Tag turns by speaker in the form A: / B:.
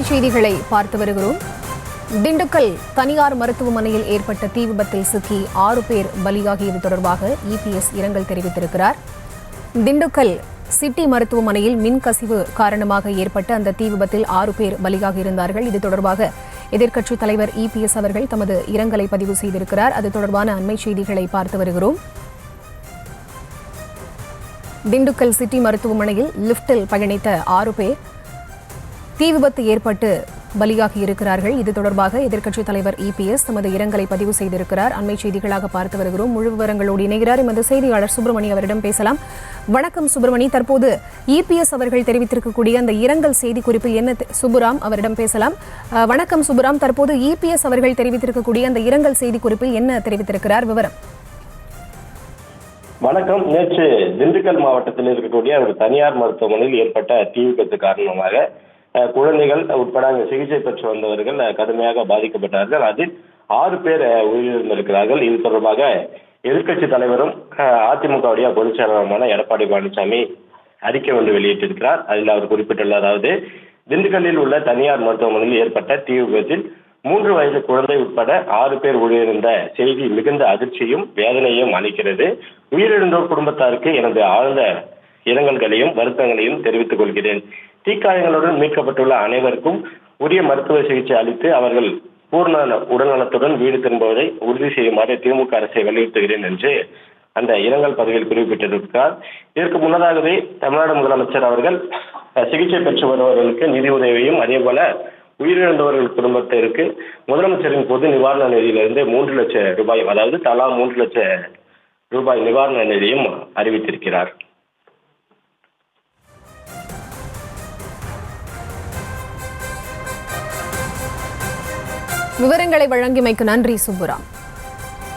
A: செய்திகளை பார்த்து வருகிறோம். திண்டுக்கல் தனியார் மருத்துவமனையில் ஏற்பட்ட தீ விபத்தில் சிக்கி 6 பேர் பலியாகியது தொடர்பாக இபிஎஸ் இரங்கல் தெரிவித்திருக்கிறார். திண்டுக்கல் சிட்டி மருத்துவமனையில் மின் கசிவு காரணமாக ஏற்பட்ட அந்த தீ விபத்தில் 6 பேர் பலியாகியிருந்தார்கள். இது தொடர்பாக எதிர்க்கட்சித் தலைவர் இபிஎஸ் அவர்கள் தமது இரங்கலை பதிவு செய்திருக்கிறார். அது தொடர்பான அண்மை செய்திகளை பார்த்து வருகிறோம். திண்டுக்கல் சிட்டி மருத்துவமனையில் லிப்டில் பயணித்த 6 பேர் தீ விபத்து ஏற்பட்டு பலியாகி இருக்கிறார்கள். இது தொடர்பாக எதிர்க்கட்சித் தலைவர் இபிஎஸ் தமது இரங்கலை பதிவு செய்திருக்கிறார். அண்மை செய்திகளாக பார்த்து வருகிறோம். முழு விவரங்களோடு இணைகிறார் எமது செய்தியாளர் சுப்பிரமணி. அவரிடம் பேசலாம். வணக்கம் சுப்பிரமணி. தற்போது இபிஎஸ் அவர்கள் தெரிவித்திருக்கக்கூடிய அந்த இரங்கல் செய்தி குறிப்பில் என்ன சுப்புராம் அவரிடம் பேசலாம். வணக்கம் சுப்புராம். தற்போது இபிஎஸ் அவர்கள் தெரிவித்திருக்கக்கூடிய அந்த இரங்கல் செய்தி குறிப்பில் என்ன தெரிவித்திருக்கிறார்? விவரம்.
B: வணக்கம். நேற்று திண்டுக்கல் மாவட்டத்தில் இருக்கக்கூடிய ஒரு தனியார் மருத்துவமனையில் ஏற்பட்ட தீ விபத்து காரணமாக குழந்தைகள் உட்பட சிகிச்சை பெற்று வந்தவர்கள் கடுமையாக பாதிக்கப்பட்டார்கள். அதில் 6 பேர் உயிரிழந்திருக்கிறார்கள். இது தொடர்பாக எதிர்க்கட்சி தலைவரும் அதிமுகவுடைய பொதுச் செயலாளருமான எடப்பாடி பழனிசாமி அறிக்கை ஒன்று வெளியிட்டிருக்கிறார். அதில் அவர் குறிப்பிட்டுள்ள, அதாவது திண்டுக்கல்லில் உள்ள தனியார் மருத்துவமனையில் ஏற்பட்ட தீ விபத்தில் 3 வயது குழந்தை உட்பட 6 பேர் உயிரிழந்த செய்தி மிகுந்த அதிர்ச்சியும் வேதனையும் அளிக்கிறது. உயிரிழந்தோர் குடும்பத்தாருக்கு எனது ஆழ்ந்த இரங்கல்களையும் வருத்தங்களையும் தெரிவித்துக் கொள்கிறேன். தீக்காயங்களுடன் மீட்கப்பட்டுள்ள அனைவருக்கும் உரிய மருத்துவ சிகிச்சை அளித்து அவர்கள் பூர்ண உடல்நலத்துடன் வீடு திரும்புவதை உறுதி செய்யுமாறு திமுக அரசை வலியுறுத்துகிறேன் என்று அந்த இரங்கல் பதிவில் குறிப்பிட்டிருக்கிறார். இதற்கு முன்னதாகவே தமிழ்நாடு முதலமைச்சர் அவர்கள் சிகிச்சை பெற்று வருபவர்களுக்கு நிதி உதவியும், அதே போல உயிரிழந்தவர்கள் குடும்பத்திற்கு முதலமைச்சரின் பொது நிவாரண நிதியிலிருந்து 3 லட்சம் ரூபாய், அதாவது தலா 3 லட்சம் ரூபாய் நிவாரண நிதியும் அறிவித்திருக்கிறார்.
A: விவரங்களை வழங்கியமைக்கு நன்றி சுப்புராம்.